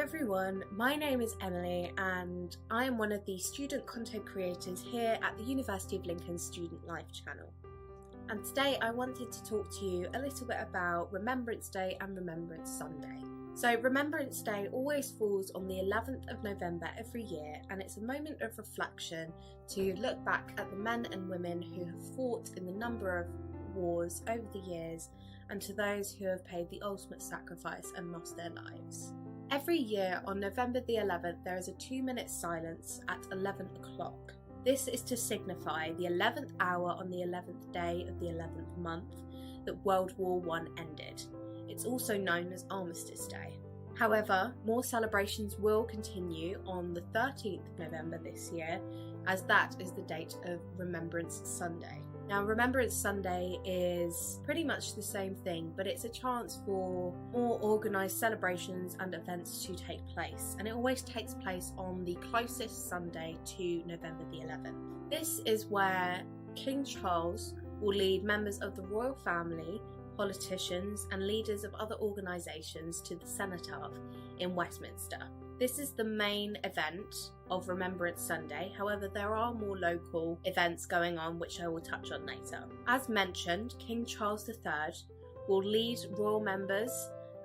everyone, my name is Emily and I am one of the student content creators here at the University of Lincoln Student Life channel. And today I wanted to talk to you a little bit about Remembrance Day and Remembrance Sunday. So Remembrance Day always falls on the 11th of November every year, and it's a moment of reflection to look back at the men and women who have fought in the number of wars over the years, and to those who have paid the ultimate sacrifice and lost their lives. Every year on November the 11th there is a 2-minute silence at 11 o'clock. This is to signify the 11th hour on the 11th day of the 11th month that World War I ended. It's also known as Armistice Day. However, more celebrations will continue on the 13th of November this year, as that is the date of Remembrance Sunday. Now, Remembrance Sunday is pretty much the same thing, but it's a chance for more organised celebrations and events to take place, and it always takes place on the closest Sunday to November the 11th. This is where King Charles will lead members of the royal family, politicians and leaders of other organisations to the cenotaph in Westminster. This is the main event of Remembrance Sunday, however there are more local events going on which I will touch on later. As mentioned, King Charles III will lead royal members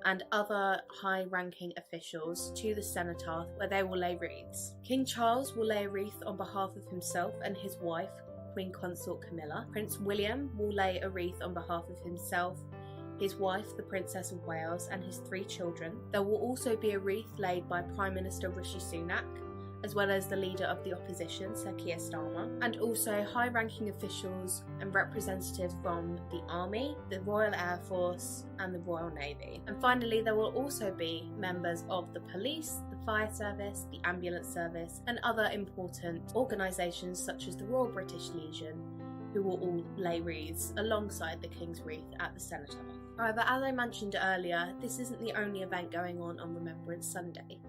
and other high-ranking officials to the cenotaph where they will lay wreaths. King Charles will lay a wreath on behalf of himself and his wife, Queen Consort Camilla. Prince William will lay a wreath on behalf of himself, his wife, the Princess of Wales, and his 3 children. There will also be a wreath laid by Prime Minister Rishi Sunak, as well as the leader of the opposition, Sir Keir Starmer, and also high-ranking officials and representatives from the Army, the Royal Air Force, and the Royal Navy. And finally, there will also be members of the police, the fire service, the ambulance service, and other important organisations such as the Royal British Legion, who will all lay wreaths alongside the King's wreath at the cenotaph. However, as I mentioned earlier, this isn't the only event going on Remembrance Sunday.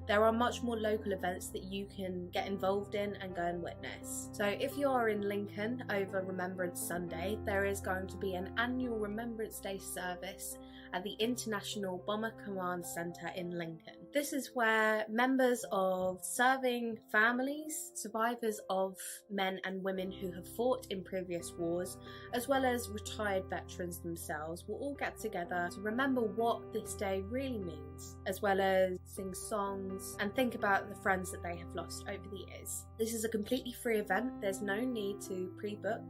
There are much more local events that you can get involved in and go and witness. So if you are in Lincoln over Remembrance Sunday, there is going to be an annual Remembrance Day service at the International Bomber Command Centre in Lincoln. This is where members of serving families, survivors of men and women who have fought in previous wars, as well as retired veterans themselves, will all get together to remember what this day really means, as well as sing songs and think about the friends that they have lost over the years. This is a completely free event, there's no need to pre-book,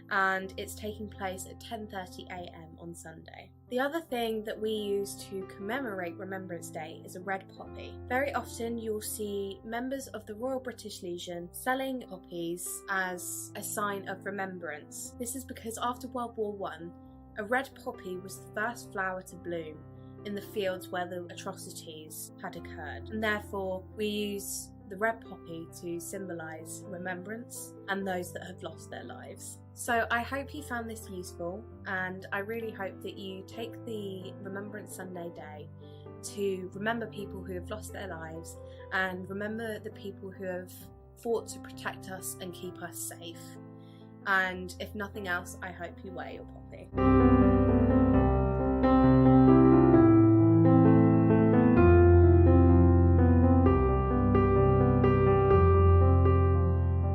and it's taking place at 10:30 AM on Sunday. The other thing that we use to commemorate Remembrance Day is a red poppy. Very often you'll see members of the Royal British Legion selling poppies as a sign of remembrance. This is because after World War I, a red poppy was the first flower to bloom in the fields where the atrocities had occurred, and therefore we use the red poppy to symbolise remembrance and those that have lost their lives. So I hope you found this useful, and I really hope that you take the Remembrance Sunday day to remember people who have lost their lives and remember the people who have fought to protect us and keep us safe. And if nothing else, I hope you wear your poppy.